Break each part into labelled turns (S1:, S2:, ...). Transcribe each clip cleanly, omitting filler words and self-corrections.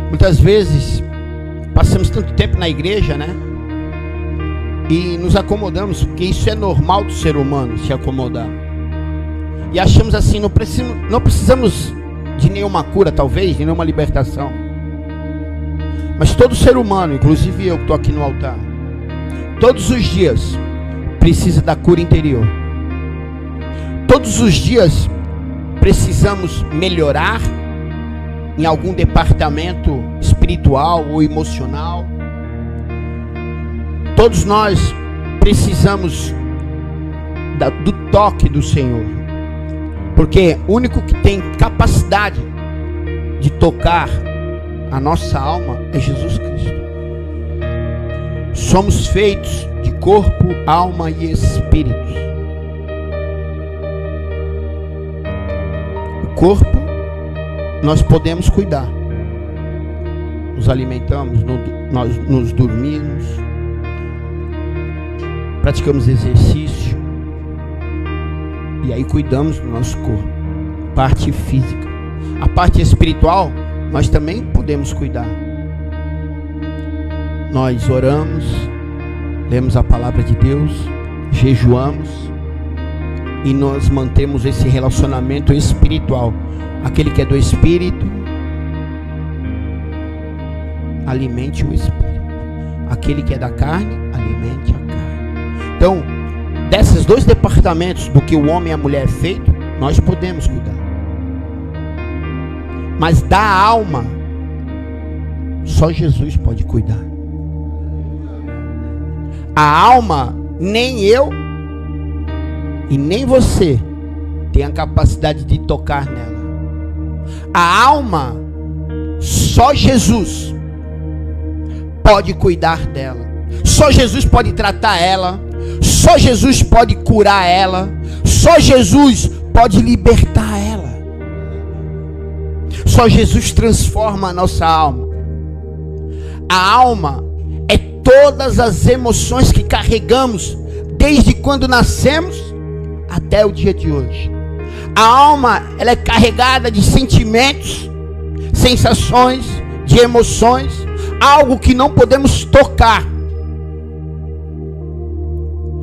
S1: Muitas vezes passamos tanto tempo na igreja, né? E nos acomodamos, porque isso é normal do ser humano, se acomodar. E achamos assim, não precisamos de nenhuma cura, talvez, de nenhuma libertação. Mas todo ser humano, inclusive eu que estou aqui no altar, todos os dias precisa da cura interior. Todos os dias precisamos melhorar em algum departamento espiritual ou emocional. Todos nós precisamos do toque do Senhor, porque o único que tem capacidade de tocar a nossa alma é Jesus Cristo. Somos feitos de corpo, alma e espírito. O corpo nós podemos cuidar, nos alimentamos, nós nos dormimos, praticamos exercício e aí cuidamos do nosso corpo, parte física. A parte espiritual nós também podemos cuidar. Nós oramos, lemos a palavra de Deus, jejuamos e nós mantemos esse relacionamento espiritual. Aquele que é do Espírito, alimente o Espírito. Aquele que é da carne, alimente a carne. Então, desses dois departamentos do que o homem e a mulher é feito, nós podemos cuidar. Mas da alma, só Jesus pode cuidar. A alma, nem eu e nem você tem a capacidade de tocar nela. A alma, só Jesus pode cuidar dela. Só Jesus pode tratar ela. Só Jesus pode curar ela. Só Jesus pode libertar ela. Só Jesus transforma a nossa alma. A alma é todas as emoções que carregamos desde quando nascemos até o dia de hoje. A alma, ela é carregada de sentimentos, sensações, de emoções, algo que não podemos tocar.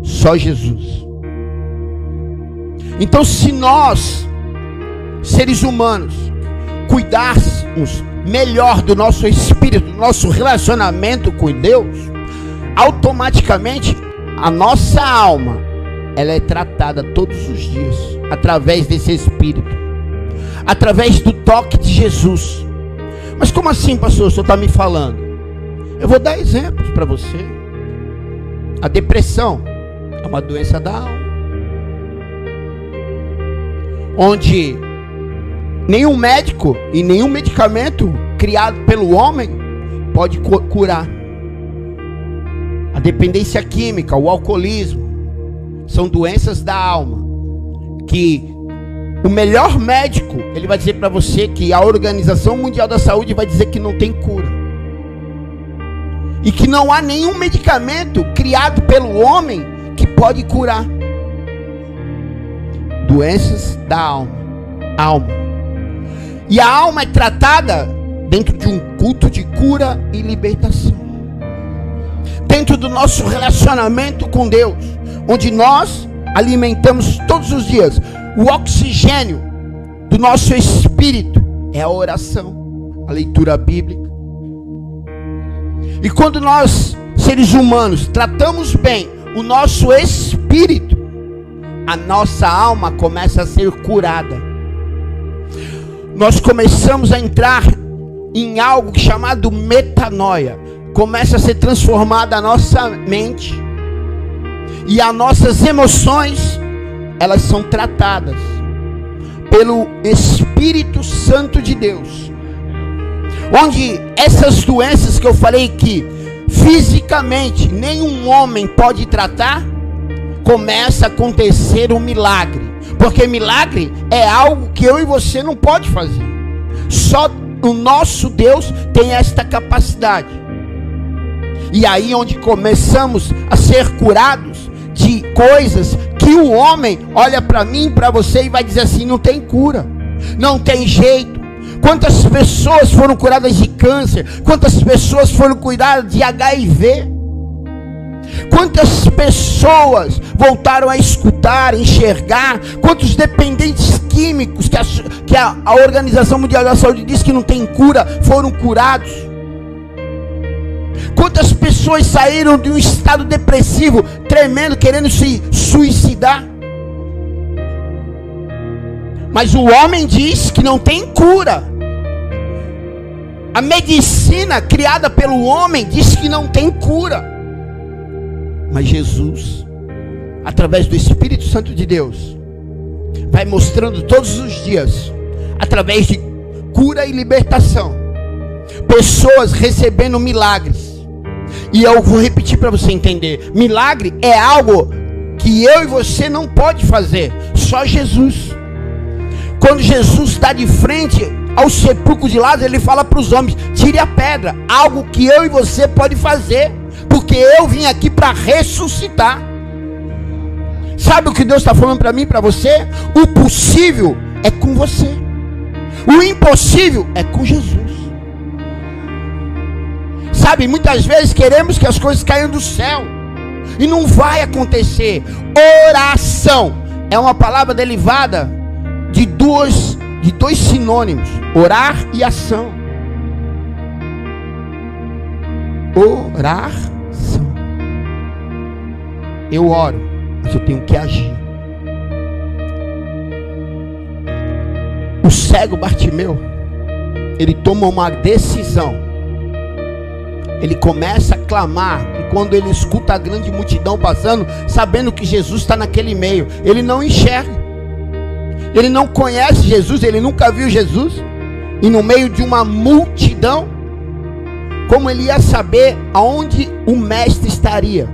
S1: Só Jesus. Então, se nós, seres humanos, cuidássemos melhor do nosso espírito, do nosso relacionamento com Deus, automaticamente a nossa alma, ela é tratada todos os dias, através desse Espírito, através do toque de Jesus. Mas como assim, pastor? O senhor está me falando? Eu vou dar exemplos para você. A depressão é uma doença da alma, onde nenhum médico e nenhum medicamento criado pelo homem pode curar. A dependência química, o alcoolismo, são doenças da alma, que o melhor médico, ele vai dizer para você que a Organização Mundial da Saúde vai dizer que não tem cura. E que não há nenhum medicamento criado pelo homem que pode curar. Doenças da alma. E a alma é tratada dentro de um culto de cura e libertação. Dentro do nosso relacionamento com Deus, onde nós alimentamos todos os dias. O oxigênio do nosso espírito é a oração, a leitura bíblica. E quando nós, seres humanos, tratamos bem o nosso espírito, a nossa alma começa a ser curada. Nós começamos a entrar em algo chamado metanoia. Começa a ser transformada a nossa mente. E as nossas emoções, elas são tratadas pelo Espírito Santo de Deus. Onde essas doenças que eu falei que fisicamente nenhum homem pode tratar, começa a acontecer um milagre. Porque milagre é algo que eu e você não pode fazer. Só o nosso Deus tem esta capacidade. E aí onde começamos a ser curados de coisas que o homem olha para mim, para você e vai dizer assim, não tem cura, não tem jeito, Quantas pessoas foram curadas de câncer? Quantas pessoas foram curadas de HIV? Quantas pessoas voltaram a escutar, enxergar? Quantos dependentes químicos que a Organização Mundial da Saúde diz que não tem cura, foram curados? Quantas pessoas saíram de um estado depressivo, tremendo, querendo se suicidar? Mas o homem diz que não tem cura. A medicina criada pelo homem diz que não tem cura. Mas Jesus, através do Espírito Santo de Deus, vai mostrando todos os dias, através de cura e libertação, pessoas recebendo milagres. E eu vou repetir para você entender: milagre é algo que eu e você não pode fazer, só Jesus. Quando Jesus está de frente ao sepulcro de Lázaro, ele fala para os homens: tire a pedra. Algo que eu e você pode fazer, porque eu vim aqui para ressuscitar. Sabe o que Deus está falando para mim e para você? O possível é com você, o impossível é com Jesus. Sabe, muitas vezes queremos que as coisas caiam do céu, e não vai acontecer. Oração é uma palavra derivada de dois sinônimos: orar e ação. Oração. Eu oro, mas eu tenho que agir. O cego Bartimeu, ele toma uma decisão. Ele começa a clamar, e quando ele escuta a grande multidão passando, sabendo que Jesus está naquele meio, ele não enxerga, ele não conhece Jesus, ele nunca viu Jesus, e no meio de uma multidão, como ele ia saber aonde o mestre estaria?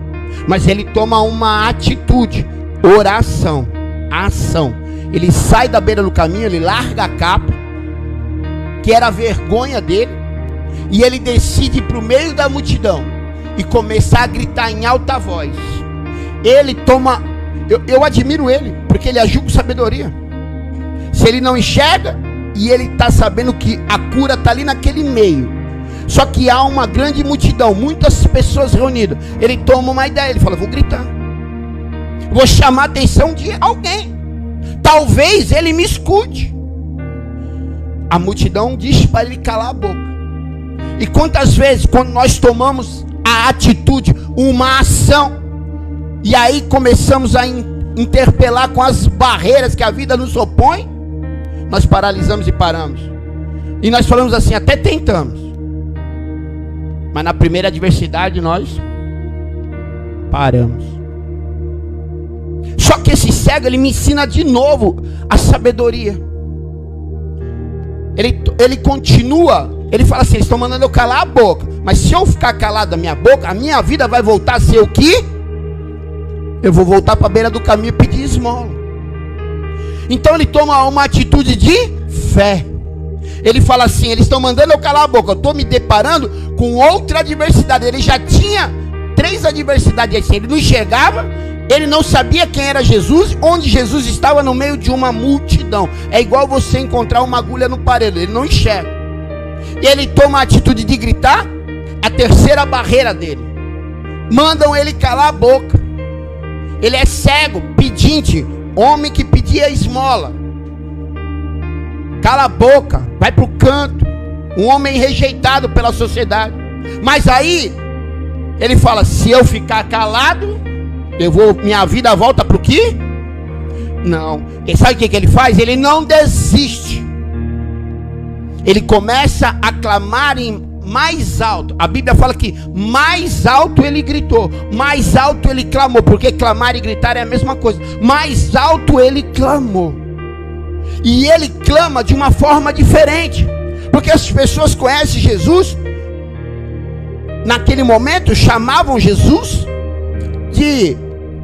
S1: Mas ele toma uma atitude: oração, ação. Ele sai da beira do caminho, ele larga a capa, que era a vergonha dele, e ele decide ir para o meio da multidão e começar a gritar em alta voz. Ele toma, eu admiro ele, porque ele agiu com sabedoria. Se ele não enxerga, e ele está sabendo que a cura está ali naquele meio, só que há uma grande multidão, muitas pessoas reunidas, ele toma uma ideia, ele fala: vou gritar, vou chamar a atenção de alguém, talvez ele me escute. A multidão diz para ele calar a boca. E quantas vezes, quando nós tomamos a atitude, uma ação, e aí começamos a interpelar com as barreiras que a vida nos opõe, nós paralisamos e paramos. E nós falamos assim: até tentamos, mas na primeira adversidade nós paramos. Só que esse cego, ele me ensina de novo a sabedoria. Ele continua. Ele fala assim: eles estão mandando eu calar a boca, mas se eu ficar calado da minha boca, a minha vida vai voltar a ser o quê? Eu vou voltar para a beira do caminho e pedir esmola. Então ele toma uma atitude de fé. Ele fala assim: eles estão mandando eu calar a boca, eu estou me deparando com outra adversidade. Ele já tinha 3 adversidades assim. Ele não enxergava, ele não sabia quem era Jesus, onde Jesus estava, no meio de uma multidão. É igual você encontrar uma agulha no parede, ele não enxerga. E ele toma a atitude de gritar, a terceira barreira dele. Mandam ele calar a boca. Ele é cego, pedinte, homem que pedia esmola. Cala a boca, vai para o canto. Um homem rejeitado pela sociedade. Mas aí, ele fala: se eu ficar calado, minha vida volta para o quê? Não. E sabe o que ele faz? Ele não desiste. Ele começa a clamar em mais alto. A Bíblia fala que mais alto ele gritou, mais alto ele clamou, porque clamar e gritar é a mesma coisa. Mais alto ele clamou. E ele clama de uma forma diferente, porque as pessoas conhecem Jesus. Naquele momento chamavam Jesus de: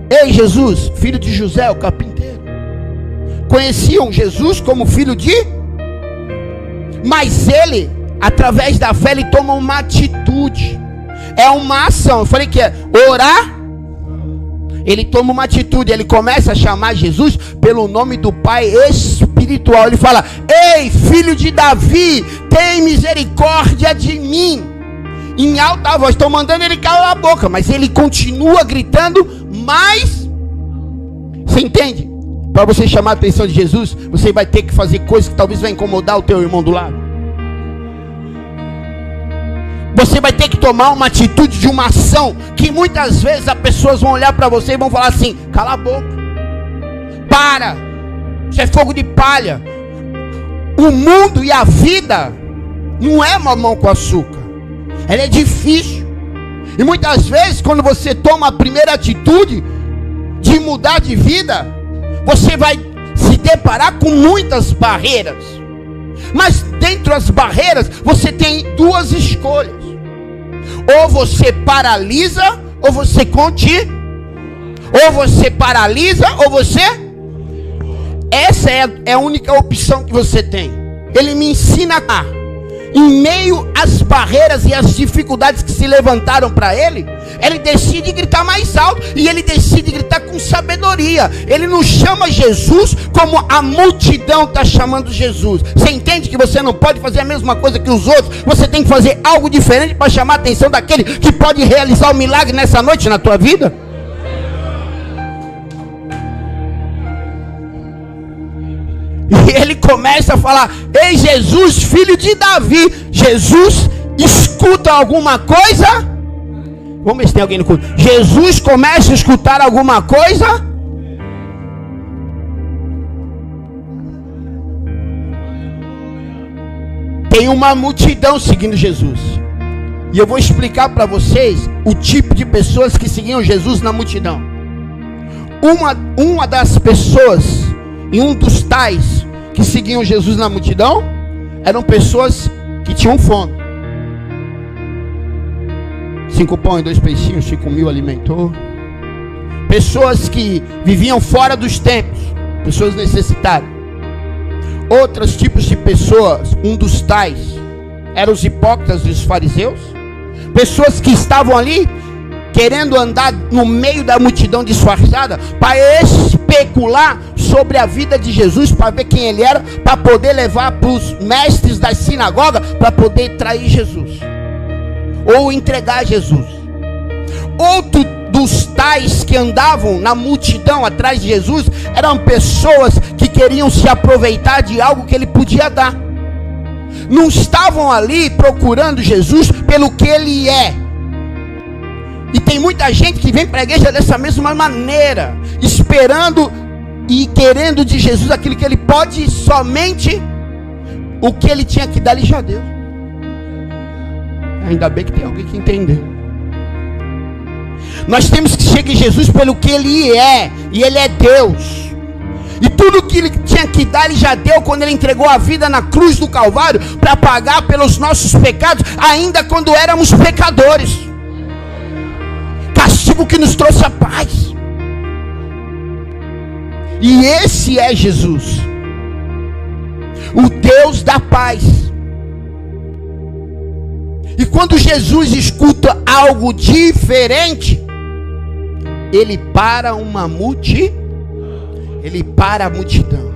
S1: ei Jesus, filho de José, o carpinteiro. Conheciam Jesus como filho de... Mas ele, através da fé, ele toma uma atitude. É uma ação. Eu falei que é orar. Ele toma uma atitude. Ele começa a chamar Jesus pelo nome do Pai Espírito espiritual. Ele fala: ei, filho de Davi, tem misericórdia de mim. Em alta voz. Estão mandando ele calar a boca, mas ele continua gritando mais. Você entende? Para você chamar a atenção de Jesus, você vai ter que fazer coisas que talvez vai incomodar o teu irmão do lado. Você vai ter que tomar uma atitude de uma ação que muitas vezes as pessoas vão olhar para você e vão falar assim: cala a boca, para, isso é fogo de palha. O mundo e a vida não é mamão com açúcar, ela é difícil. E muitas vezes quando você toma a primeira atitude de mudar de vida, você vai se deparar com muitas barreiras. Mas dentro das barreiras você tem duas escolhas: ou você paralisa, ou você continua. Ou você paralisa, ou você... Essa é a única opção que você tem. Ele me ensina a, em meio às barreiras e às dificuldades que se levantaram para ele, ele decide gritar mais alto. E ele decide gritar com sabedoria. Ele não chama Jesus como a multidão está chamando Jesus. Você entende que você não pode fazer a mesma coisa que os outros? Você tem que fazer algo diferente para chamar a atenção daquele que pode realizar o milagre nessa noite na tua vida. E ele começa a falar: ei, Jesus, filho de Davi. Jesus escuta alguma coisa? Vamos ver se tem alguém no culto. Jesus começa a escutar alguma coisa? Tem uma multidão seguindo Jesus. E eu vou explicar para vocês o tipo de pessoas que seguiam Jesus na multidão. Uma das pessoas, e um dos tais que seguiam Jesus na multidão, eram pessoas que tinham fome. 5 pães e 2 peixinhos, 5.000 alimentou. Pessoas que viviam fora dos templos, pessoas necessitadas. Outros tipos de pessoas, um dos tais, eram os hipócritas e os fariseus. Pessoas que estavam ali querendo andar no meio da multidão disfarçada para especular sobre a vida de Jesus, para ver quem ele era, para poder levar para os mestres da sinagoga, para poder trair Jesus ou entregar Jesus. Outro dos tais que andavam na multidão atrás de Jesus eram pessoas que queriam se aproveitar de algo que ele podia dar. Não estavam ali procurando Jesus pelo que ele é. E tem muita gente que vem para a igreja dessa mesma maneira, esperando e querendo de Jesus aquilo que ele pode, somente o que ele tinha que dar, ele já deu. Ainda bem que tem alguém que entendeu. Nós temos que seguir Jesus pelo que ele é, e ele é Deus. E tudo que ele tinha que dar, ele já deu quando ele entregou a vida na cruz do Calvário para pagar pelos nossos pecados, ainda quando éramos pecadores. Castigo que nos trouxe a paz. E esse é Jesus, o Deus da paz. E quando Jesus escuta algo diferente, ele para uma multidão. Ele para a multidão.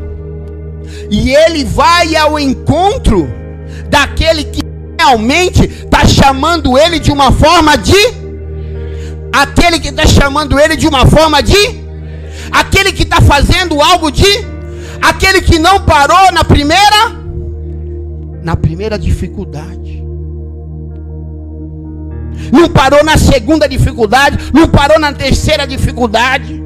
S1: E ele vai ao encontro daquele que realmente está chamando ele de uma forma de... Aquele que está chamando ele de uma forma de... Aquele que está fazendo algo de... Aquele que não parou na primeira dificuldade. Não parou na segunda dificuldade. Não parou na terceira dificuldade.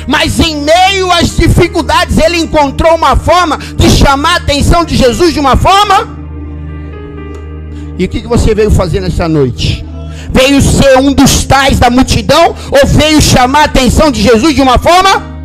S1: Mas em meio às dificuldades, ele encontrou uma forma de chamar a atenção de Jesus de uma forma. E o que você veio fazer nessa noite? Veio ser um dos tais da multidão? Ou veio chamar a atenção de Jesus de uma forma?